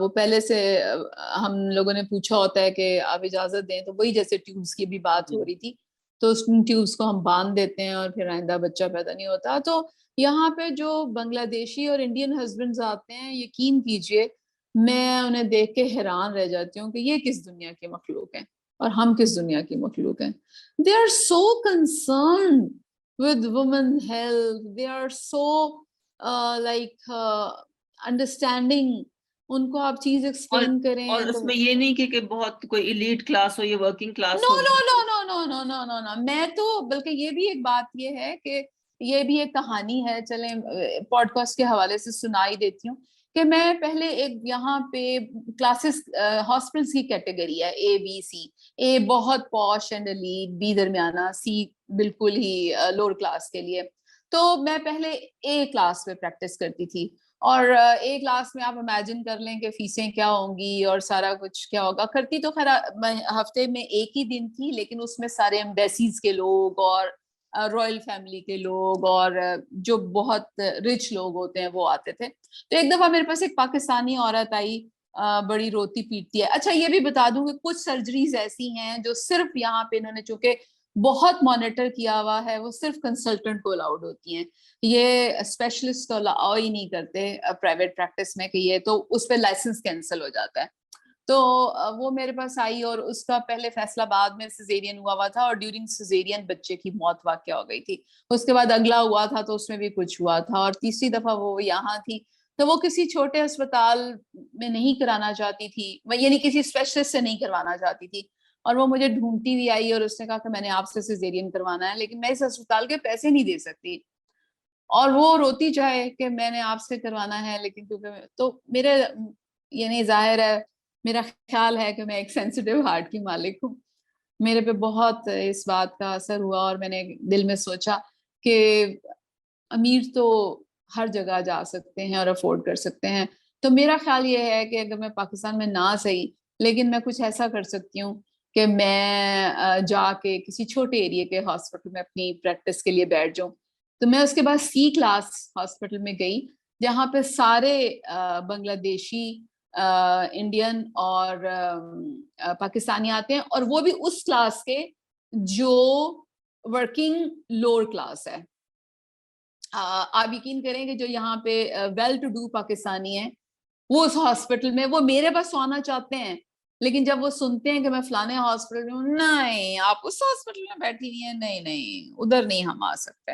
وہ پہلے سے ہم لوگوں نے پوچھا ہوتا ہے کہ آپ اجازت دیں، تو وہی جیسے ٹیوبس کی بھی بات ہو رہی تھی، تو اس ٹیوبس کو ہم باندھ دیتے ہیں اور پھر آئندہ بچہ پیدا نہیں ہوتا. تو یہاں پہ جو بنگلہ دیشی اور انڈین ہسبینڈز آتے ہیں، یقین کیجئے میں انہیں دیکھ کے حیران رہ جاتی ہوں کہ یہ کس دنیا کے مخلوق ہیں اور ہم کس دنیا کی مخلوق ہیں. They are so concerned with women health. They are so understanding. ان کو آپ چیز ایکسپلین کریں اور اس میں یہ نہیں کہ بہت کوئی ایلیٹ کلاس ہو، یہ ورکنگ کلاس ہو. نو. میں تو بلکہ یہ بھی ایک بات یہ ہے کہ یہ بھی ایک کہانی ہے، چلیں پوڈ کاسٹ کے حوالے سے سنائی دیتی ہوں کہ میں پہلے ایک یہاں پہ کلاسز ہاسپٹلس کی کیٹیگری ہے اے بی سی. اے بہت پوش اینڈ ایلیٹ، بی درمیانہ، سی بالکل ہی لوور کلاس کے لیے. تو میں پہلے اے کلاس میں پریکٹس کرتی تھی، اور اے کلاس میں آپ امیجن کر لیں کہ فیسیں کیا ہوں گی اور سارا کچھ کیا ہوگا. کرتی تو خیر ہفتے میں ایک ہی دن تھی، لیکن اس میں سارے ایمبیسیز کے لوگ اور رائل فیملی کے لوگ اور جو بہت رچ لوگ ہوتے ہیں وہ آتے تھے. تو ایک دفعہ میرے پاس ایک پاکستانی عورت آئی، بڑی روتی پیٹتی ہے. اچھا یہ بھی بتا دوں کہ کچھ سرجریز ایسی ہیں جو صرف یہاں پہ انہوں نے چونکہ بہت مانیٹر کیا ہوا ہے، وہ صرف کنسلٹنٹ کو الاؤڈ ہوتی ہیں. یہ اسپیشلسٹ تو الاؤ ہی نہیں کرتے پرائیویٹ پریکٹس میں، کہ یہ تو اس پہ لائسنس کینسل ہو جاتا ہے. تو وہ میرے پاس آئی اور اس کا پہلے فیصلہ باد میں سیزیرین ہوا تھا، اور ڈیورنگ سیزیرین بچے کی موت واقع ہو گئی تھی. اس کے بعد اگلا ہوا تھا تو اس میں بھی کچھ ہوا تھا، اور تیسری دفعہ وہ یہاں تھی. تو وہ کسی چھوٹے اسپتال میں نہیں کرانا چاہتی تھی، یعنی کسی اسپیشلسٹ سے نہیں کروانا چاہتی تھی، اور وہ مجھے ڈھونڈتی ہوئی آئی اور اس نے کہا کہ میں نے آپ سے سیزیرین کروانا ہے، لیکن میں اس اسپتال کے پیسے نہیں دے سکتی. اور وہ روتی جائے کہ میں نے آپ سے کروانا ہے، لیکن کیونکہ تو میرے یعنی ظاہر ہے میرا خیال ہے کہ میں ایک سینسیٹیو ہارٹ کی مالک ہوں. میرے پہ بہت اس بات کا اثر ہوا، اور میں نے دل میں سوچا کہ امیر تو ہر جگہ جا سکتے ہیں اور افورڈ کر سکتے ہیں. تو میرا خیال یہ ہے کہ اگر میں پاکستان میں نہ صحیح، لیکن میں کچھ ایسا کر سکتی ہوں کہ میں جا کے کسی چھوٹے ایریے کے ہاسپٹل میں اپنی پریکٹس کے لیے بیٹھ جاؤں. تو میں اس کے بعد سی کلاس ہاسپٹل میں گئی، جہاں پہ سارے بنگلہ دیشی، انڈین اور پاکستانی آتے ہیں، اور وہ بھی اس کلاس کے جو ورکنگ لوور کلاس ہے. آپ یقین کریں کہ جو یہاں پہ ویل ٹو ڈو پاکستانی ہیں وہ اس ہاسپٹل میں، وہ میرے پاس آنا چاہتے ہیں، لیکن جب وہ سنتے ہیں کہ میں فلانے ہاسپٹل میں ہوں، نہیں آپ اس ہاسپٹل میں بیٹھی ہوئی ہیں، نہیں ادھر نہیں ہم آ سکتے.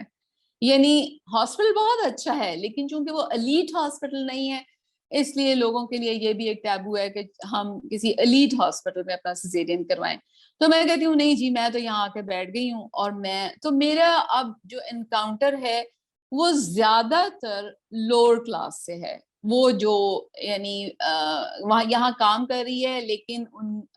یعنی ہاسپٹل بہت اچھا ہے، لیکن چونکہ وہ ایلیٹ ہاسپٹل نہیں ہے، اس لیے لوگوں کے لیے یہ بھی ایک ٹیبو ہے کہ ہم کسی ایلیٹ ہاسپٹل میں اپنا سیزیرین کروائیں. تو میں کہتی ہوں نہیں جی، میں تو یہاں آ کے بیٹھ گئی ہوں. اور میں تو میرا اب جو انکاؤنٹر ہے وہ زیادہ تر لوور کلاس سے ہے، وہ جو یعنی وہاں یہاں کام کر رہی ہے لیکن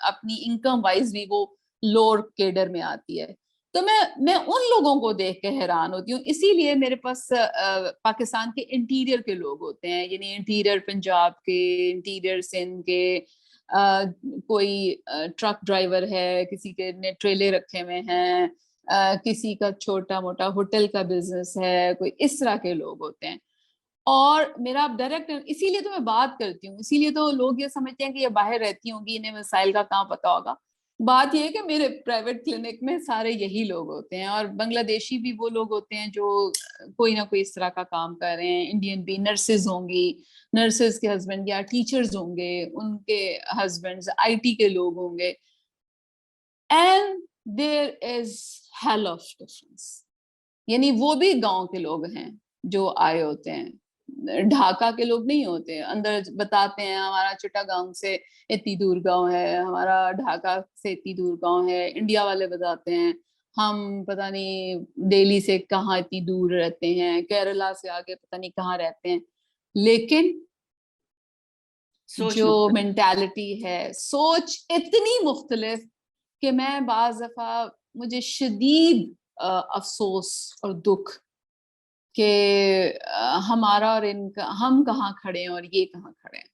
اپنی انکم وائز بھی وہ لوور کیڈر میں آتی ہے. تو میں ان لوگوں کو دیکھ کے حیران ہوتی ہوں. اسی لیے میرے پاس پاکستان کے انٹیریئر کے لوگ ہوتے ہیں، یعنی انٹیریئر پنجاب کے، انٹیریئر سندھ کے، کوئی ٹرک ڈرائیور ہے، کسی کے نے ٹریلے رکھے ہوئے ہیں، کسی کا چھوٹا موٹا ہوٹل کا بزنس ہے، کوئی اس طرح کے لوگ ہوتے ہیں. اور میرا ڈائریکٹ اسی لیے تو میں بات کرتی ہوں، اسی لیے تو لوگ یہ سمجھتے ہیں کہ یہ باہر رہتی ہوں گی، انہیں مسائل کا کہاں پتا ہوگا. بات یہ ہے کہ میرے پرائیویٹ کلینک میں سارے یہی لوگ ہوتے ہیں، اور بنگلہ دیشی بھی وہ لوگ ہوتے ہیں جو کوئی نہ کوئی اس طرح کا کام کر رہے ہیں. انڈین بھی نرسز ہوں گی، نرسز کے ہسبینڈ، یا ٹیچرز ہوں گے ان کے ہسبینڈز، آئی ٹی کے لوگ ہوں گے. And there is hell of difference. یعنی وہ بھی گاؤں کے لوگ ہیں جو آئے ہوتے ہیں، ڈھاکہ کے لوگ نہیں ہوتے. اندر بتاتے ہیں ہمارا چٹا گاؤں سے اتنی دور گاؤں ہے، ہمارا ڈھاکہ سے اتنی دور گاؤں ہے. انڈیا والے بتاتے ہیں ہم پتہ نہیں دہلی سے کہاں اتنی دور رہتے ہیں، کیرلا سے آگے پتہ نہیں کہاں رہتے ہیں. لیکن جو مینٹالٹی ہے، سوچ اتنی مختلف کہ میں بعض دفعہ مجھے شدید افسوس اور دکھ کہ ہمارا اور ان کا، ہم کہاں کھڑے ہیں اور یہ کہاں کھڑے ہیں.